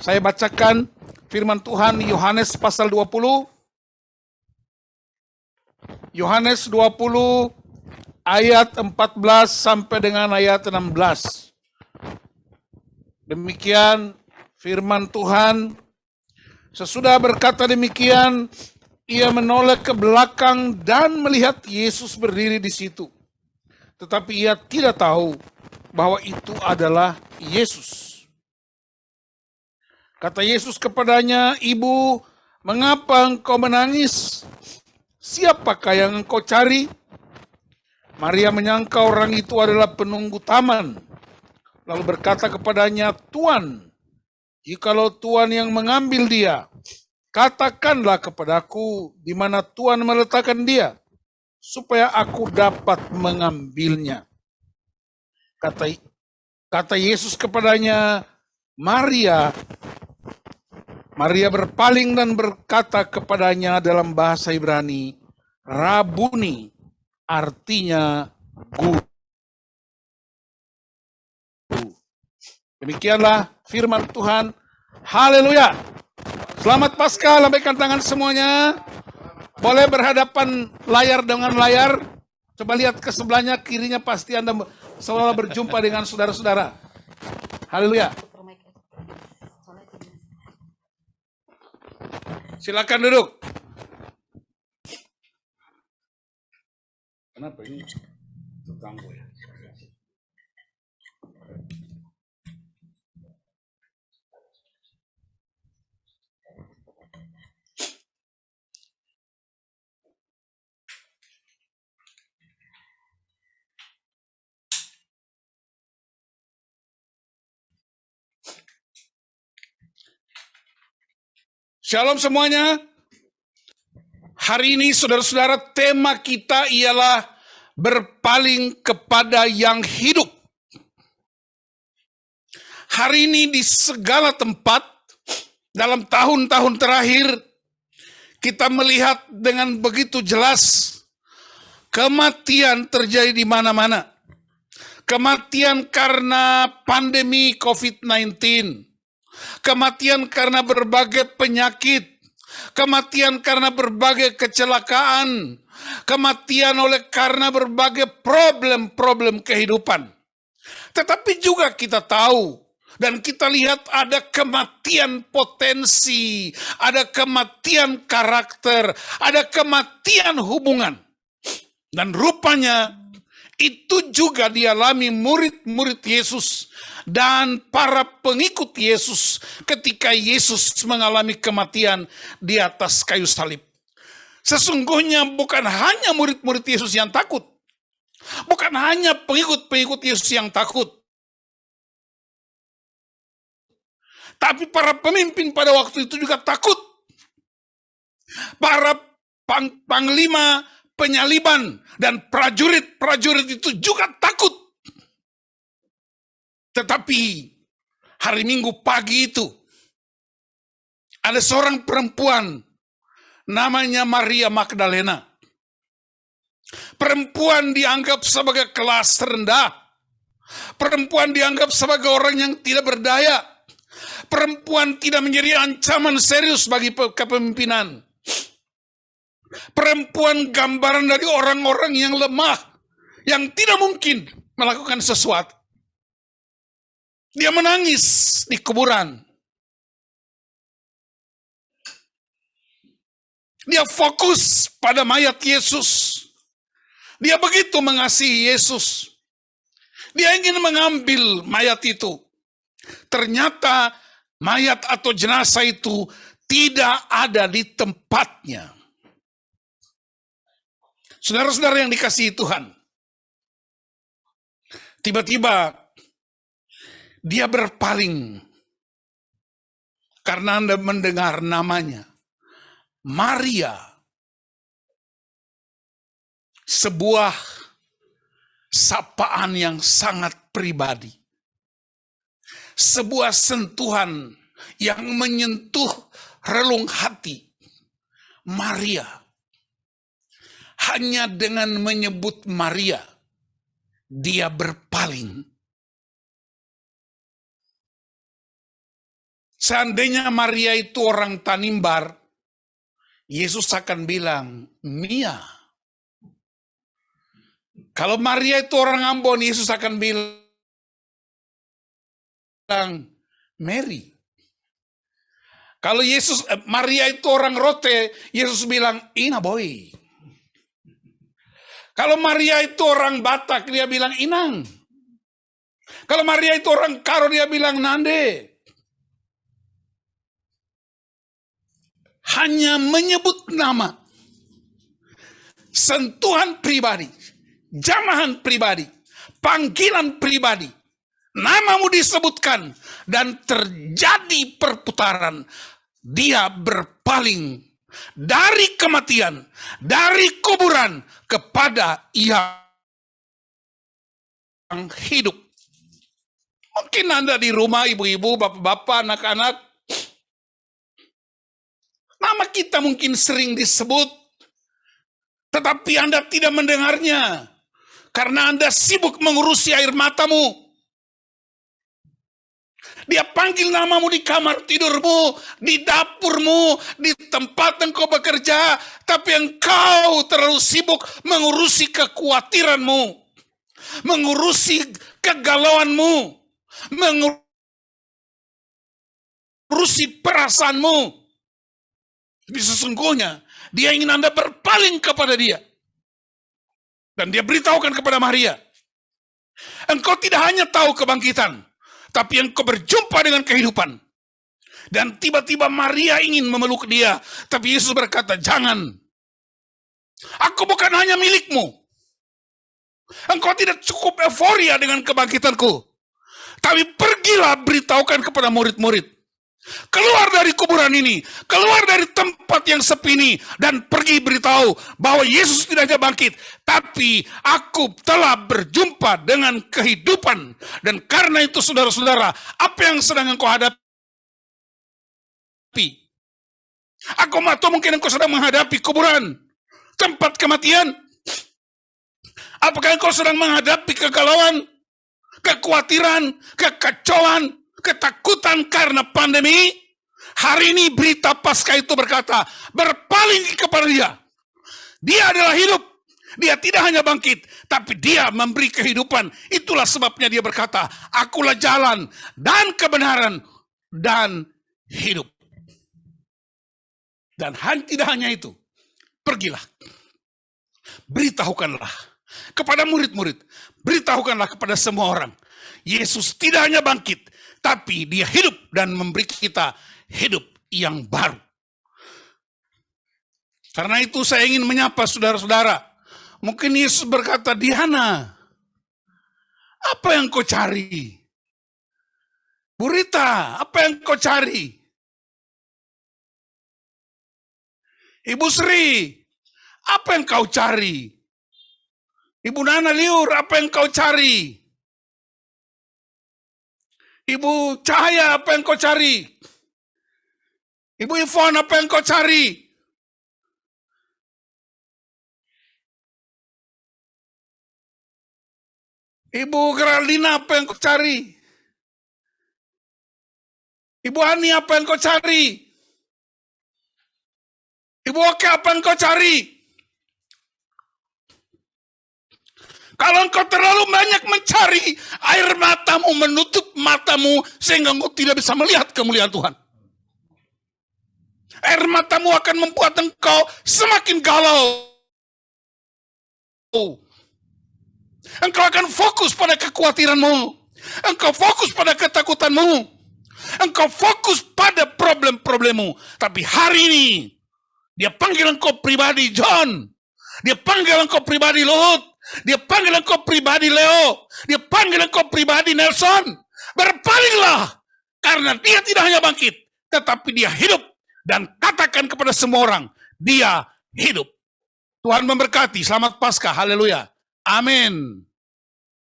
Saya bacakan firman Tuhan Yohanes pasal 20. Yohanes 20 ayat 14 sampai dengan ayat 16. Demikian firman Tuhan. Sesudah berkata demikian, ia menoleh ke belakang dan melihat Yesus berdiri di situ. Tetapi ia tidak tahu bahwa itu adalah Yesus. Kata Yesus kepadanya, "Ibu, mengapa engkau menangis? Siapakah yang engkau cari?" Maria menyangka orang itu adalah penunggu taman. Lalu berkata kepadanya, "Tuan, jikalau Tuan yang mengambil dia, katakanlah kepadaku di mana Tuan meletakkan dia, supaya aku dapat mengambilnya." Kata Yesus kepadanya, "Maria." Maria berpaling dan berkata kepadanya dalam bahasa Ibrani, "Rabuni," artinya guru. Demikianlah firman Tuhan. Haleluya. Selamat Paskah, lambaikan tangan semuanya. Boleh berhadapan layar dengan layar. Coba lihat ke sebelahnya, kirinya pasti Anda seolah berjumpa dengan saudara-saudara. Haleluya. Silakan duduk. Kenapa ini terganggu ya? Shalom semuanya. Hari ini saudara-saudara, tema kita ialah berpaling kepada yang hidup. Hari ini di segala tempat dalam tahun-tahun terakhir kita melihat dengan begitu jelas kematian terjadi di mana-mana. Kematian karena pandemi COVID-19. Kematian karena berbagai penyakit. Kematian karena berbagai kecelakaan, kematian karena berbagai problem-problem kehidupan. Tetapi juga kita tahu dan kita lihat ada kematian potensi, ada kematian karakter, ada kematian hubungan. Dan rupanya itu juga dialami murid-murid Yesus dan para pengikut Yesus ketika Yesus mengalami kematian di atas kayu salib. Sesungguhnya bukan hanya murid-murid Yesus yang takut, bukan hanya pengikut-pengikut Yesus yang takut, tapi para pemimpin pada waktu itu juga takut. Para panglima penyaliban dan prajurit-prajurit itu juga takut. Tetapi hari Minggu pagi itu ada seorang perempuan namanya Maria Magdalena. Perempuan dianggap sebagai kelas rendah. Perempuan dianggap sebagai orang yang tidak berdaya. Perempuan tidak menjadi ancaman serius bagi kepemimpinan. Perempuan gambaran dari orang-orang yang lemah, yang tidak mungkin melakukan sesuatu. Dia menangis di kuburan. Dia fokus pada mayat Yesus. Dia begitu mengasihi Yesus. Dia ingin mengambil mayat itu. Ternyata mayat atau jenazah itu tidak ada di tempatnya. Saudara-saudara yang dikasihi Tuhan, tiba-tiba dia berpaling karena Anda mendengar namanya, Maria. Sebuah sapaan yang sangat pribadi. Sebuah sentuhan yang menyentuh relung hati. Maria. Hanya dengan menyebut Maria, dia berpaling. Seandainya Maria itu orang Tanimbar, Yesus akan bilang, Mia. Kalau Maria itu orang Ambon, Yesus akan bilang, Mary. Kalau Maria itu orang Rote, Yesus bilang, Ina boy. Kalau Maria itu orang Batak, dia bilang Inang. Kalau Maria itu orang Karo, dia bilang Nande. Hanya menyebut nama, sentuhan pribadi, jamahan pribadi, panggilan pribadi, namamu disebutkan, dan terjadi perputaran. Dia berpaling dari kematian, dari kuburan, kepada yang hidup. Mungkin Anda di rumah, ibu-ibu, bapak-bapak, anak-anak, nama kita mungkin sering disebut, tetapi Anda tidak mendengarnya, karena Anda sibuk mengurusi air matamu. Dia panggil namamu di kamar tidurmu, di dapurmu, di tempat engkau bekerja, tapi engkau terlalu sibuk mengurusi kekhawatiranmu, mengurusi kegalauanmu, mengurusi perasaanmu. Tapi sesungguhnya dia ingin Anda berpaling kepada dia. Dan dia beritahukan kepada Maria, engkau tidak hanya tahu kebangkitan, tapi engkau berjumpa dengan kehidupan. Dan tiba-tiba Maria ingin memeluk dia, tapi Yesus berkata, jangan. Aku bukan hanya milikmu. Engkau tidak cukup euforia dengan kebangkitanku. Tapi pergilah beritahukan kepada murid-murid. Keluar dari kuburan ini, keluar dari tempat yang sepi ini, dan pergi beritahu bahwa Yesus tidak hanya bangkit, tapi aku telah berjumpa dengan kehidupan. Dan karena itu saudara-saudara, apa yang sedang engkau hadapi? Aku atau mungkin engkau sedang menghadapi kuburan, tempat kematian. Apakah engkau sedang menghadapi kegalauan, kekhawatiran, kekacauan, ketakutan karena pandemi? Hari ini berita Paskah itu berkata, berpaling kepada dia. Dia adalah hidup. Dia tidak hanya bangkit, tapi dia memberi kehidupan. Itulah sebabnya dia berkata, akulah jalan dan kebenaran dan hidup. Dan tidak hanya itu, pergilah. Beritahukanlah kepada murid-murid, beritahukanlah kepada semua orang. Yesus tidak hanya bangkit, tapi dia hidup dan memberi kita hidup yang baru. Karena itu saya ingin menyapa saudara-saudara. Mungkin Yesus berkata, Diana, apa yang kau cari? Bu Rita, apa yang kau cari? Ibu Sri, apa yang kau cari? Ibu Nana Liur, apa yang kau cari? Ibu Cahaya, apa yang kau cari? Ibu Ivon, apa yang kau cari? Ibu Geraldina, apa yang kau cari? Ibu Ani, apa yang kau cari? Ibu Oke, apa yang kau cari? Kalau engkau terlalu banyak mencari, air matamu menutup matamu sehingga engkau tidak bisa melihat kemuliaan Tuhan. Air matamu akan membuat engkau semakin galau. Engkau akan fokus pada kekhawatiranmu. Engkau fokus pada ketakutanmu. Engkau fokus pada problem-problemmu. Tapi hari ini, dia panggil engkau pribadi John. Dia panggil engkau pribadi Luhut. Dia panggil engkau pribadi Leo. Dia panggil engkau pribadi Nelson. Berpalinglah. Karena dia tidak hanya bangkit, tetapi dia hidup. Dan katakan kepada semua orang, dia hidup. Tuhan memberkati. Selamat Paskah. Haleluya. Amin.